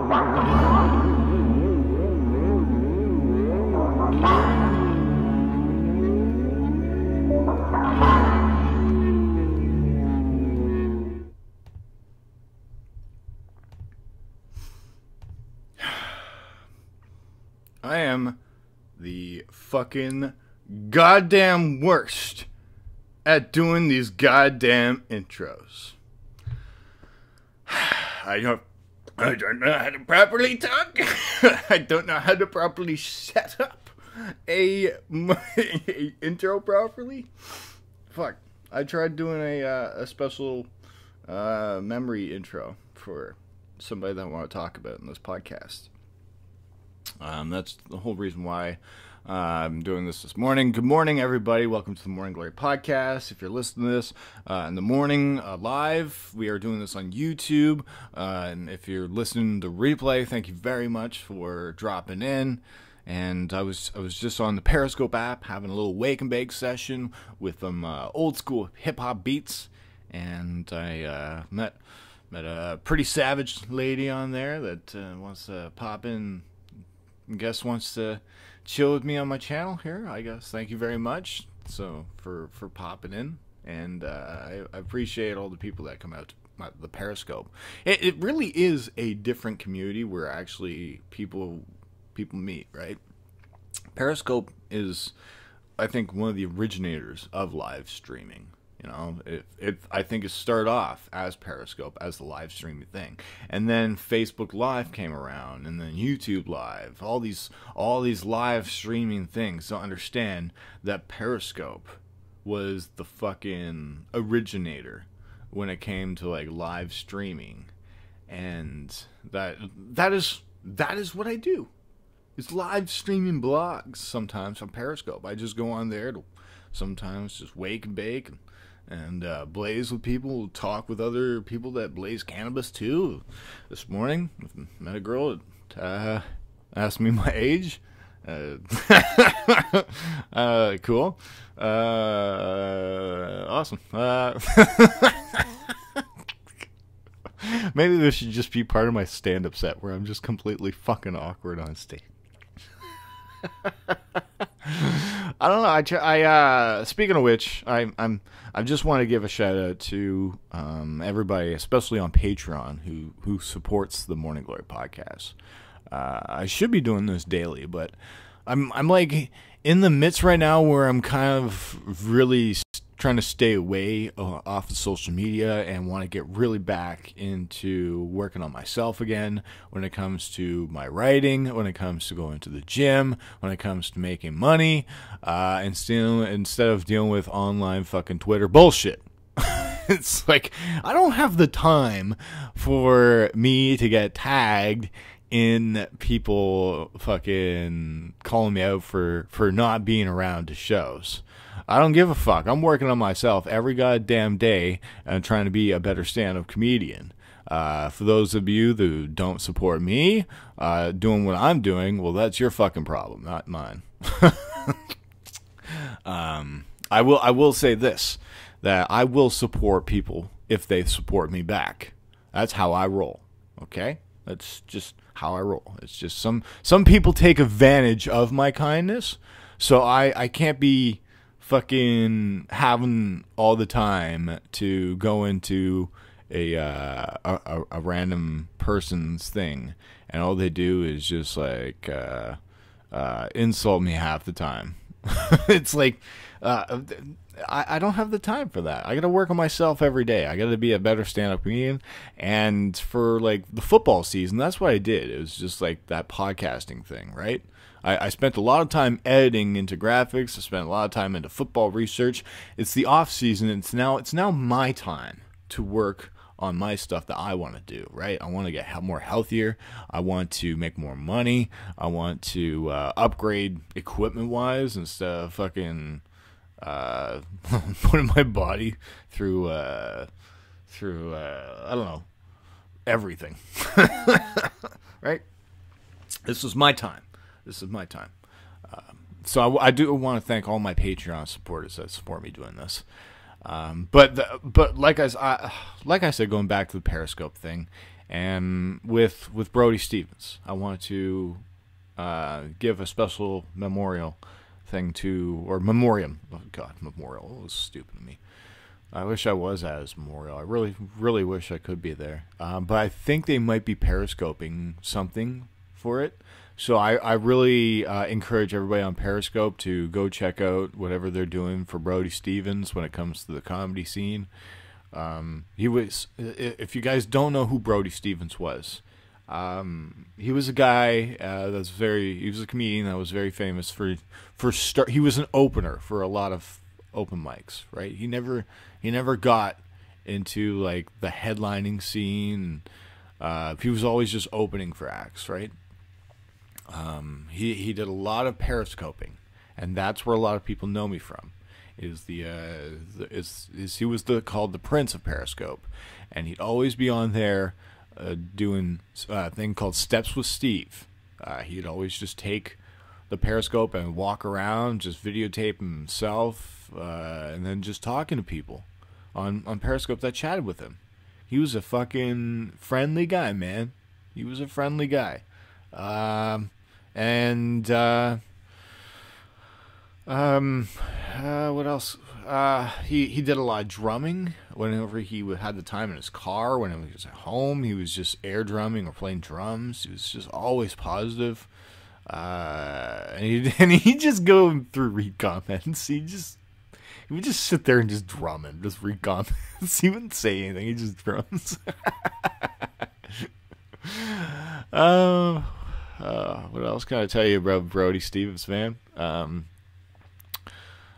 I am the fucking goddamn worst at doing these goddamn intros. I don't know how to properly talk. I don't know how to properly set up a intro properly. Fuck. I tried doing a special memory intro for somebody that I want to talk about in this podcast. That's the whole reason why I'm doing this morning. Good morning, everybody. Welcome to the Morning Glory Podcast. If you're listening to this in the morning live, we are doing this on YouTube. And if you're listening to replay, thank you very much for dropping in. And I was just on the Periscope app having a little wake and bake session with some old school hip hop beats, and I met a pretty savage lady on there that wants to pop in. Guest wants to chill with me on my channel here, I guess. Thank you very much for popping in, and I appreciate all the people that come out to the Periscope. It really is a different community where actually people meet, right? Periscope is, I think, one of the originators of live streaming. You know, I think it started off as Periscope, as the live streaming thing, and then Facebook Live came around, and then YouTube Live, all these live streaming things. So understand that Periscope was the fucking originator when it came to like live streaming, and that is what I do. It's live streaming blogs sometimes on Periscope. I just go on there to sometimes just wake and bake and blaze with people, talk with other people that blaze cannabis too. This morning, I met a girl that asked me my age. Cool. Awesome. Maybe this should just be part of my stand-up set where I'm just completely fucking awkward on stage. I don't know. I speaking of which, I just want to give a shout out to everybody, especially on Patreon, who supports the Morning Glory podcast. I should be doing this daily, but I'm like in the midst right now where I'm kind of really trying to stay away off of social media and want to get really back into working on myself again when it comes to my writing, when it comes to going to the gym, when it comes to making money, instead of dealing with online fucking Twitter bullshit. It's like, I don't have the time for me to get tagged in people fucking calling me out for not being around to shows. I don't give a fuck. I'm working on myself every goddamn day and trying to be a better stand-up comedian. For those of you who don't support me doing what I'm doing, well, that's your fucking problem, not mine. I will say this, that I will support people if they support me back. That's how I roll, okay? That's just how I roll. It's just some people take advantage of my kindness, so I can't be fucking having all the time to go into a random person's thing, and all they do is just like insult me half the time. It's like I don't have the time for that. I gotta work on myself every day. I gotta be a better stand-up comedian. And for like the football season, that's what I did. It was just like that podcasting thing, right? I spent a lot of time editing into graphics. I spent a lot of time into football research. It's the off season. It's now my time to work on my stuff that I want to do, right? I want to get more healthier. I want to make more money. I want to upgrade equipment-wise instead of fucking putting my body through I don't know, everything. Right? This is my time. So I do want to thank all my Patreon supporters that support me doing this. But like I said, going back to the Periscope thing, And with Brody Stephens, I wanted to give a special memorial thing to, or memoriam. Oh God, memorial. It was stupid of me. I wish I was at his memorial. I really, really wish I could be there. But I think they might be periscoping something for it. So I really encourage everybody on Periscope to go check out whatever they're doing for Brody Stephens when it comes to the comedy scene. He was, if you guys don't know who Brody Stephens was, he was a guy he was a comedian that was very famous he was an opener for a lot of open mics, right? He never got into like the headlining scene. He was always just opening for acts, right? He did a lot of periscoping, and that's where a lot of people know me from. He was called the Prince of Periscope, and he'd always be on there doing a thing called Steps with Steve. He'd always just take the Periscope and walk around, just videotape himself, and then just talking to people on Periscope that chatted with him. He was a fucking friendly guy, man. He was a friendly guy. What else? He did a lot of drumming whenever he had the time in his car. When he was at home, he was just air drumming or playing drums. He was just always positive. And he'd just go through read comments. He would just sit there and just drum and just read comments. He wouldn't say anything. He just drums. What else can I tell you about Brody Stephens, man?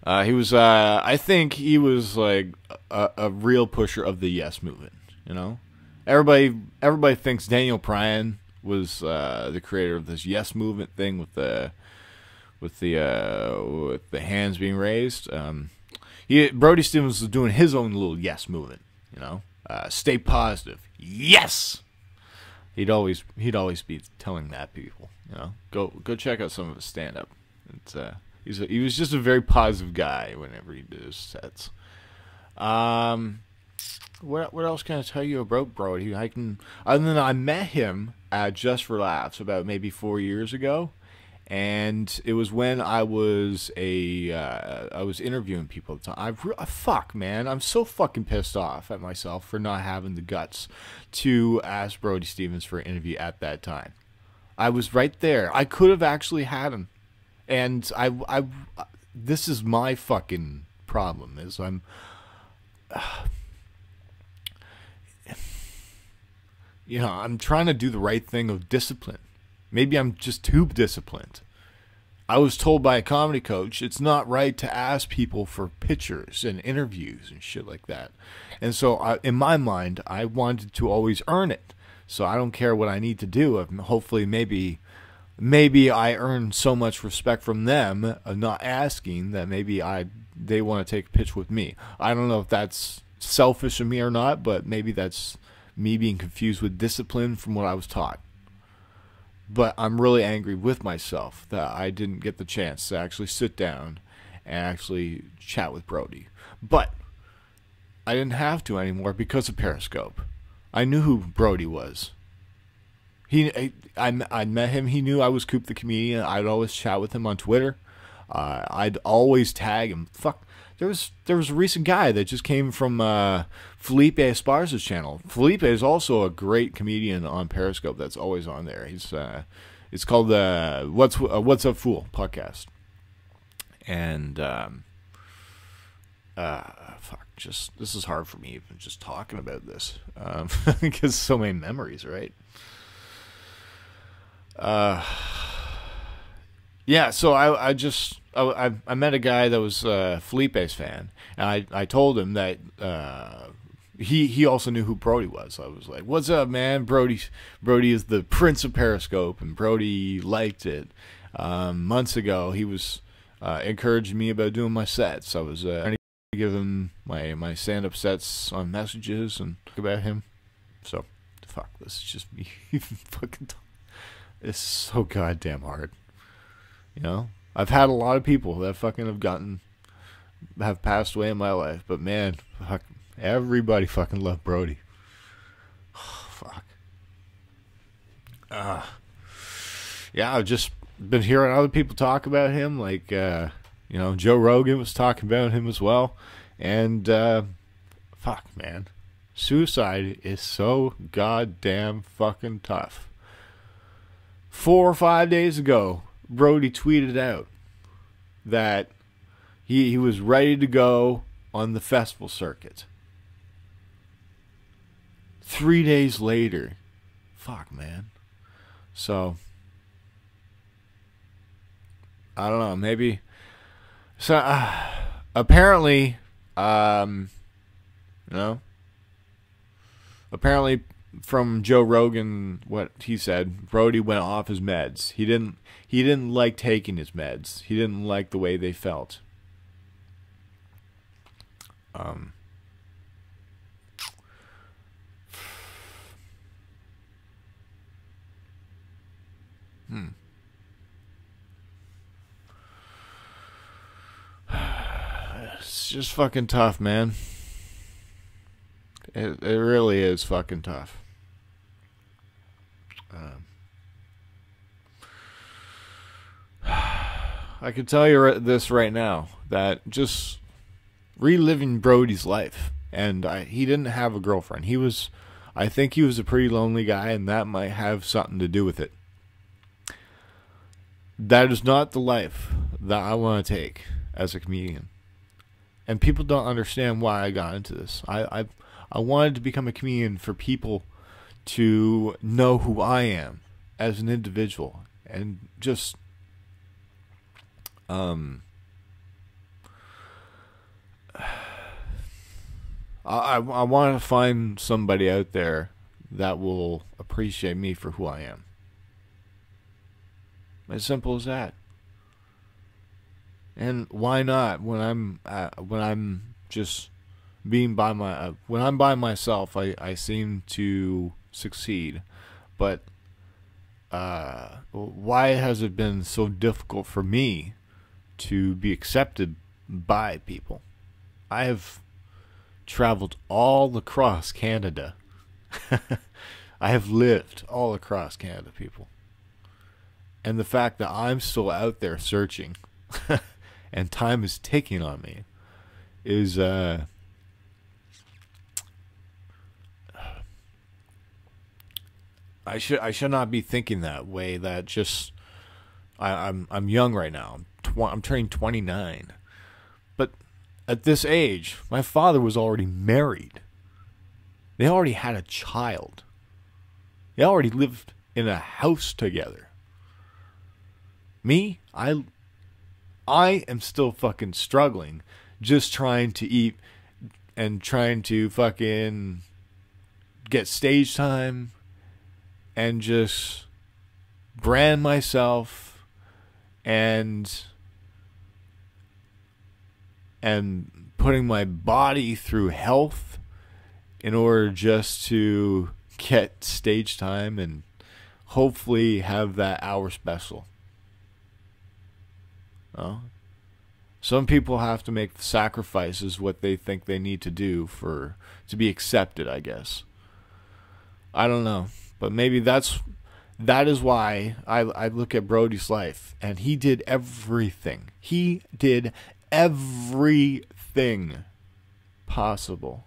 He was, I think he was like a real pusher of the Yes movement. You know, everybody thinks Daniel Bryan was the creator of this Yes movement thing with the hands being raised. Brody Stephens was doing his own little Yes movement. You know, stay positive. Yes. He'd always be telling that people, you know, go check out some of his stand up. He was just a very positive guy whenever he did his sets. What else can I tell you about Brody? Other than I met him at Just for Laughs about maybe 4 years ago, and it was when I was interviewing people at the time. Fuck, man, I'm so fucking pissed off at myself for not having the guts to ask Brody Stephens for an interview at that time. I was right there. I could have actually had him, and I this is my fucking problem. Is I'm trying to do the right thing of discipline. Maybe I'm just too disciplined. I was told by a comedy coach it's not right to ask people for pictures and interviews and shit like that. And so in my mind, I wanted to always earn it. So I don't care what I need to do. Hopefully maybe I earn so much respect from them of not asking that maybe they want to take a picture with me. I don't know if that's selfish of me or not, but maybe that's me being confused with discipline from what I was taught. But I'm really angry with myself that I didn't get the chance to actually sit down and actually chat with Brody. But I didn't have to anymore because of Periscope. I knew who Brody was. I met him. He knew I was Coop the comedian. I'd always chat with him on Twitter. I'd always tag him. Fuck. There was a recent guy that just came from Felipe Esparza's channel. Felipe is also a great comedian on Periscope that's always on there. It's called What's Up Fool podcast. And fuck, this is hard for me even just talking about this because so many memories, right? Yeah, so I met a guy that was Felipe's fan, and I told him that he also knew who Brody was. I was like, "What's up, man? Brody is the Prince of Periscope," and Brody liked it. Months ago, he was encouraging me about doing my sets. I was trying to give him my stand-up sets on messages and talk about him. So, fuck, this is just me fucking talking. It's so goddamn hard. You know, I've had a lot of people that fucking have passed away in my life, but man, fuck, everybody fucking loved Brody. Oh, fuck. Yeah, I've just been hearing other people talk about him, like, Joe Rogan was talking about him as well. And, fuck, man. Suicide is so goddamn fucking tough. 4 or 5 days ago, Brody tweeted out that he was ready to go on the festival circuit. 3 days later. Fuck, man. So, I don't know, maybe. So, apparently, apparently from Joe Rogan, what he said, Brody went off his meds. He didn't like taking his meds. He didn't like the way they felt. It's just fucking tough, man. It really is fucking tough. I can tell you this right now, that just reliving Brody's life, and he didn't have a girlfriend. I think he was a pretty lonely guy, and that might have something to do with it. That is not the life that I want to take as a comedian. And people don't understand why I got into this. I wanted to become a comedian for people to know who I am as an individual, and just I want to find somebody out there that will appreciate me for who I am. As simple as that. And why not? When I'm just being when I'm by myself, I seem to succeed. But why has it been so difficult for me to be accepted by people? I have traveled all across Canada. I have lived all across Canada, people. And the fact that I'm still out there searching and time is ticking on me is I should not be thinking that way. That just I'm young right now. I'm turning 29. But at this age, my father was already married. They already had a child. They already lived in a house together. Me, I am still fucking struggling, just trying to eat and trying to fucking get stage time and just brand myself and putting my body through health in order just to get stage time and hopefully have that hour special. Some people have to make sacrifices what they think they need to do to be accepted, I guess. I don't know, but maybe that is why I look at Brody's life, and he did everything. He did everything possible.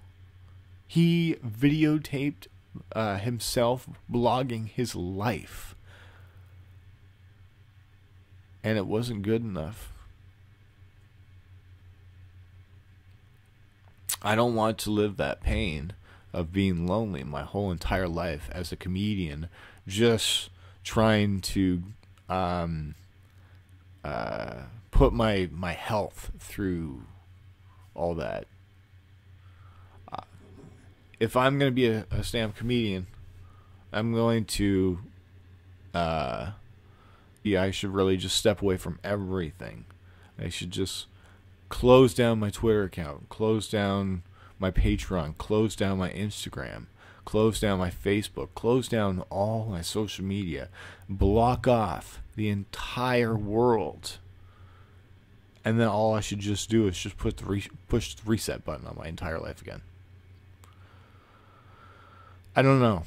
He videotaped himself blogging his life. And it wasn't good enough. I don't want to live that pain of being lonely my whole entire life as a comedian, just trying to put my health through all that. If I'm going to be a stand-up comedian, I'm going to I should really just step away from everything. I should just close down my Twitter account, close down my Patreon, close down my Instagram, close down my Facebook, close down all my social media, block off the entire world. And then all I should just do is just push the reset button on my entire life again. I don't know,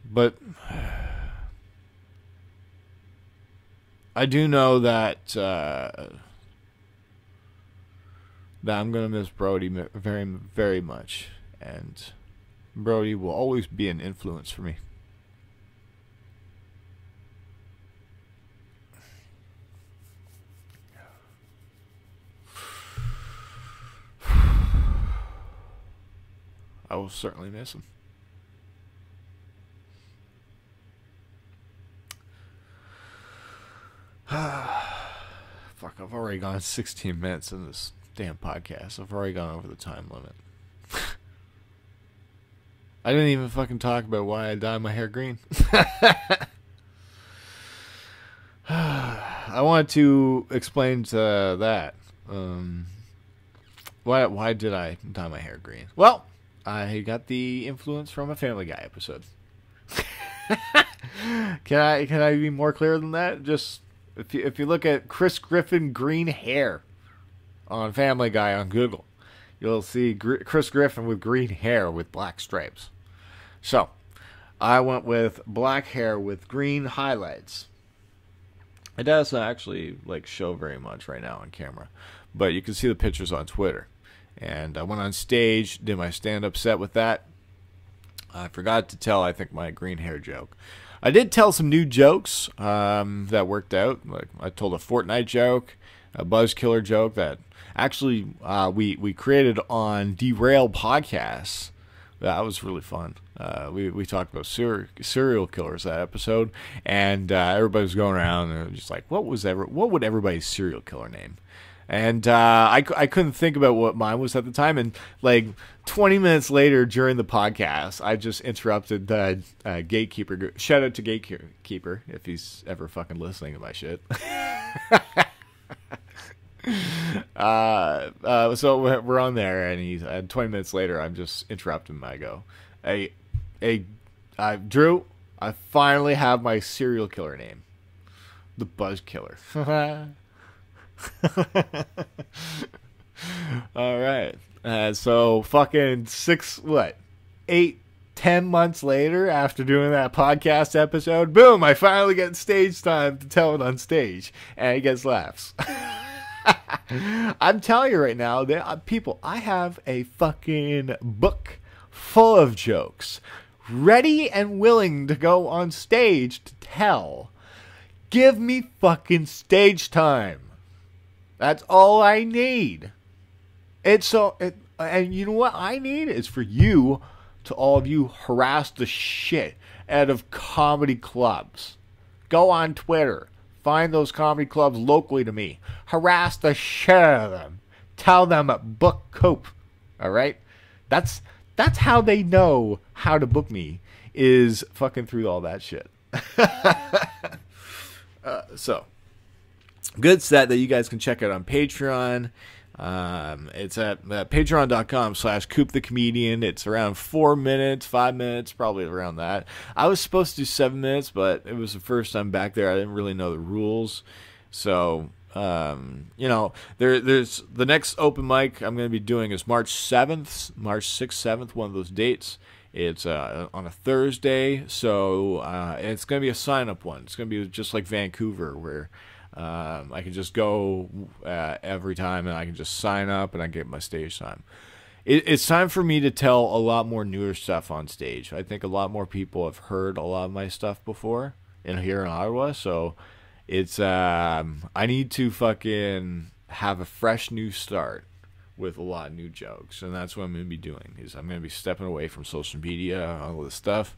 but I do know that that I'm gonna miss Brody very, very much, and Brody will always be an influence for me. I will certainly miss him. Fuck, I've already gone 16 minutes in this damn podcast. I've already gone over the time limit. I didn't even fucking talk about why I dyed my hair green. I wanted to explain to that. Why did I dye my hair green? Well, I got the influence from a Family Guy episode. Can I be more clear than that? Just if you look at Chris Griffin green hair on Family Guy on Google, you'll see Chris Griffin with green hair with black stripes. So I went with black hair with green highlights. It doesn't actually show very much right now on camera, but you can see the pictures on Twitter. And I went on stage, did my stand-up set with that. I forgot to tell, I think, my green hair joke. I did tell some new jokes that worked out. Like I told a Fortnite joke, a Buzzkiller joke that actually we created on Derailed podcasts. That was really fun. We talked about serial killers that episode, and everybody was going around and just like, what would everybody's serial killer name? And I couldn't think about what mine was at the time. And 20 minutes later during the podcast, I just interrupted the Gatekeeper. Shout out to Gatekeeper if he's ever fucking listening to my shit. So we're on there, and 20 minutes later, I'm just interrupting him. I go, hey, Drew, I finally have my serial killer name, the Buzz Killer. All right. So fucking 8, 10 months later, after doing that podcast episode, boom, I finally get stage time to tell it on stage, and he gets laughs. I'm telling you right now, people, I have a fucking book full of jokes, ready and willing to go on stage to tell. Give me fucking stage time. That's all I need. And you know what I need is for you to all of you harass the shit out of comedy clubs. Go on Twitter. Find those comedy clubs locally to me. Harass the shit out of them. Tell them book Coop. All right? That's how they know how to book me, is fucking through all that shit. So good set that you guys can check out on Patreon. It's at patreon.com/CoopTheComedian. It's around 4 minutes, 5 minutes, probably around that. I was supposed to do 7 minutes, but it was the first time back there. I didn't really know the rules. So, there's the next open mic I'm going to be doing is March 6th, 7th, one of those dates. It's on a Thursday, so it's going to be a sign-up one. It's going to be just like Vancouver, where I can just go every time, and I can just sign up, and I get my stage time. It's time for me to tell a lot more newer stuff on stage. I think a lot more people have heard a lot of my stuff before here in Ottawa, so it's I need to fucking have a fresh new start with a lot of new jokes, and that's what I'm going to be doing. Is I'm going to be stepping away from social media, all this stuff,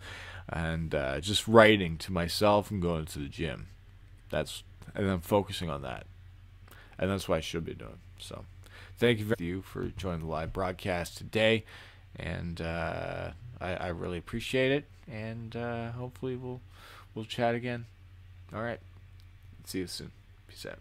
and just writing to myself and going to the gym. And I'm focusing on that. And that's what I should be doing. So, thank you for joining the live broadcast today. And I really appreciate it. And hopefully we'll chat again. All right. See you soon. Peace out.